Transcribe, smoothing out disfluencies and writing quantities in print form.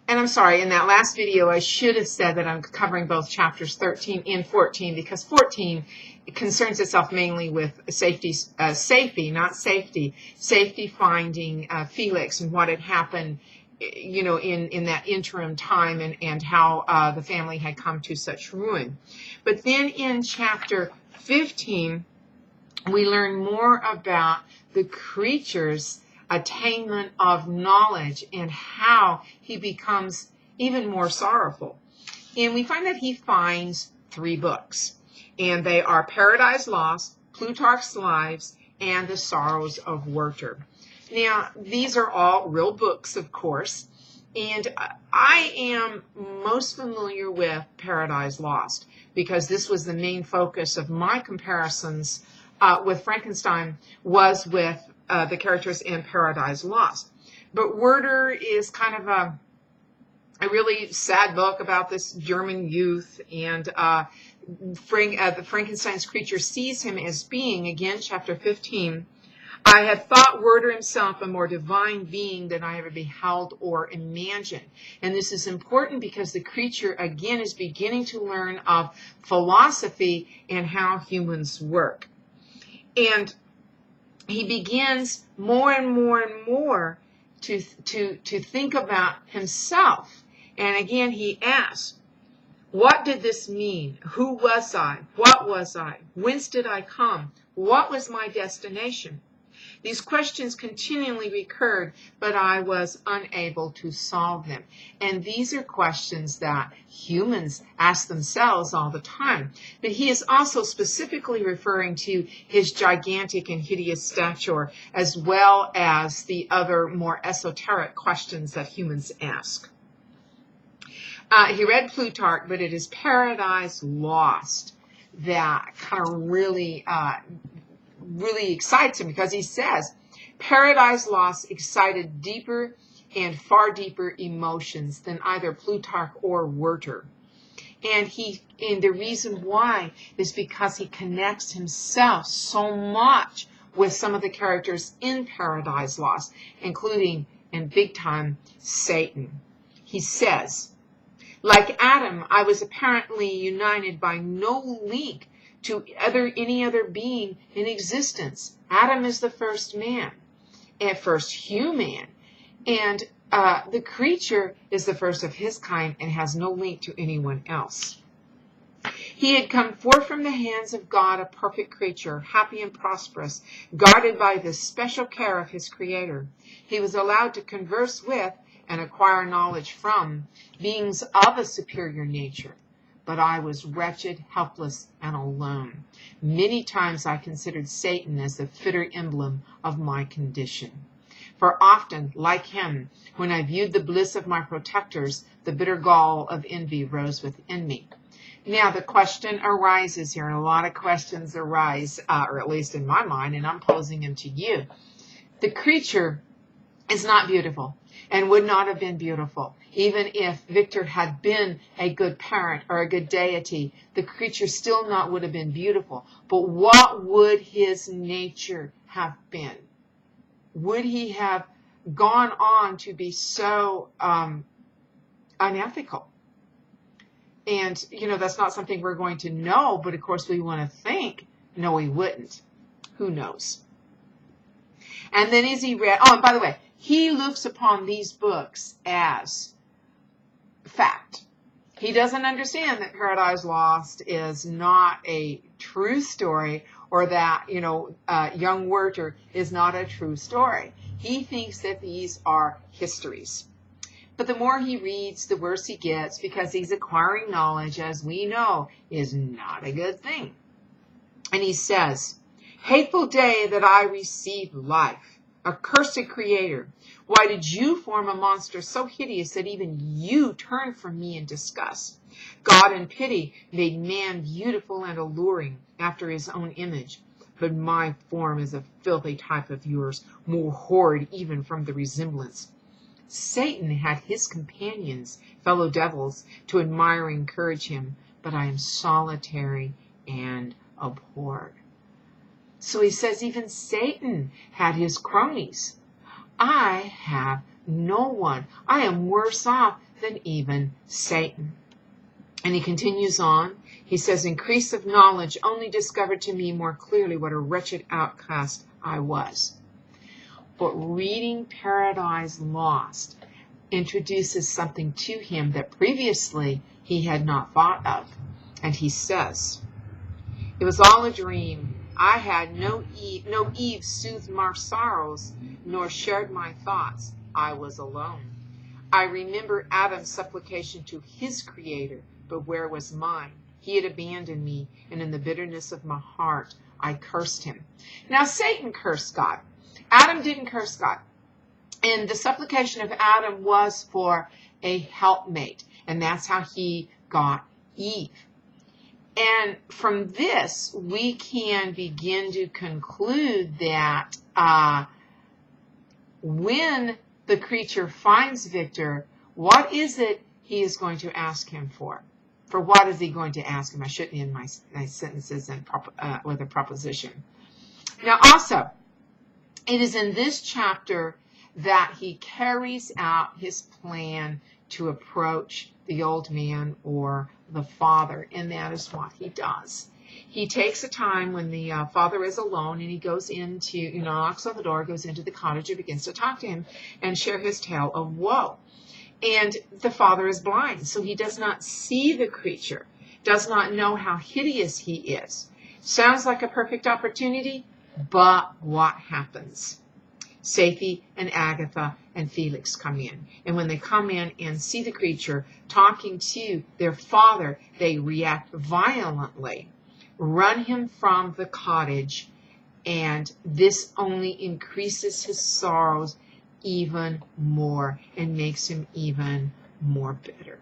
And I'm sorry, in that last video, I should have said that I'm covering both chapters 13 and 14, because 14 concerns itself mainly with safety finding Felix and what had happened, in that interim time, and how the family had come to such ruin. But then in chapter 15, we learn more about the creature's attainment of knowledge and how he becomes even more sorrowful. And we find that he finds 3 books, and they are Paradise Lost, Plutarch's Lives, and The Sorrows of Werther. Now, these are all real books, of course, and I am most familiar with Paradise Lost because this was the main focus of my comparisons with Frankenstein, was with the characters in Paradise Lost. But Werther is kind of a really sad book about this German youth, and the Frankenstein's creature sees him as being, again, chapter 15, I have thought Werther himself a more divine being than I ever beheld or imagined. And this is important because the creature, again, is beginning to learn of philosophy and how humans work. And he begins more and more and more to think about himself. And again, he asks, what did this mean? Who was I? What was I? Whence did I come? What was my destination? These questions continually recurred, but I was unable to solve them. And these are questions that humans ask themselves all the time. But he is also specifically referring to his gigantic and hideous stature, as well as the other more esoteric questions that humans ask. He read Plutarch, but it is Paradise Lost that kind of really excites him, because he says Paradise Lost excited deeper and far deeper emotions than either Plutarch or Werther. And the reason why is because he connects himself so much with some of the characters in Paradise Lost, including, and big time, Satan. He says, like Adam, I was apparently united by no link to any other being in existence. Adam is the first man, and first human, and the creature is the first of his kind and has no link to anyone else. He had come forth from the hands of God, a perfect creature, happy and prosperous, guarded by the special care of his Creator. He was allowed to converse with and acquire knowledge from beings of a superior nature. But I was wretched, helpless, and alone. Many times I considered Satan as the fitter emblem of my condition. For often, like him, when I viewed the bliss of my protectors, the bitter gall of envy rose within me. Now, the question arises here, and a lot of questions arise, or at least in my mind, and I'm posing them to you. The creature is not beautiful, and would not have been beautiful. Even if Victor had been a good parent or a good deity, the creature still would have been beautiful. But what would his nature have been? Would he have gone on to be so unethical? And, that's not something we're going to know, but of course we want to think, no, he wouldn't. Who knows? And then as he read, and by the way, he looks upon these books as fact. He doesn't understand that Paradise Lost is not a true story, or that, young Werther is not a true story. He thinks that these are histories. But the more he reads, the worse he gets, because he's acquiring knowledge, as we know, is not a good thing. And he says, hateful day that I received life, accursed Creator, why did you form a monster so hideous that even you turn from me in disgust? God in pity made man beautiful and alluring after his own image, but my form is a filthy type of yours, more horrid even from the resemblance. Satan had his companions, fellow devils, to admire and encourage him, but I am solitary and abhorred. So he says even Satan had his cronies. I have no one. I am worse off than even Satan. And he continues on. He says, increase of knowledge only discovered to me more clearly what a wretched outcast I was. But reading Paradise Lost introduces something to him that previously he had not thought of. And he says, it was all a dream. I had no Eve soothed my sorrows, nor shared my thoughts. I was alone. I remember Adam's supplication to his Creator, but where was mine? He had abandoned me, and in the bitterness of my heart, I cursed him. Now, Satan cursed God. Adam didn't curse God. And the supplication of Adam was for a helpmate, and that's how he got Eve. And from this, we can begin to conclude that when the creature finds Victor, what is it he is going to ask him for? For what is he going to ask him? I shouldn't end my sentences with a proposition. Now, also, it is in this chapter that he carries out his plan to approach the old man or the father, and that is what he does. He takes a time when the father is alone, and he goes into, knocks on the door, goes into the cottage, and begins to talk to him and share his tale of woe. And the father is blind, so he does not see the creature, does not know how hideous he is. Sounds like a perfect opportunity, but what happens? Safety and Agatha and Felix come in. And when they come in and see the creature talking to their father, they react violently, run him from the cottage, and this only increases his sorrows even more and makes him even more bitter.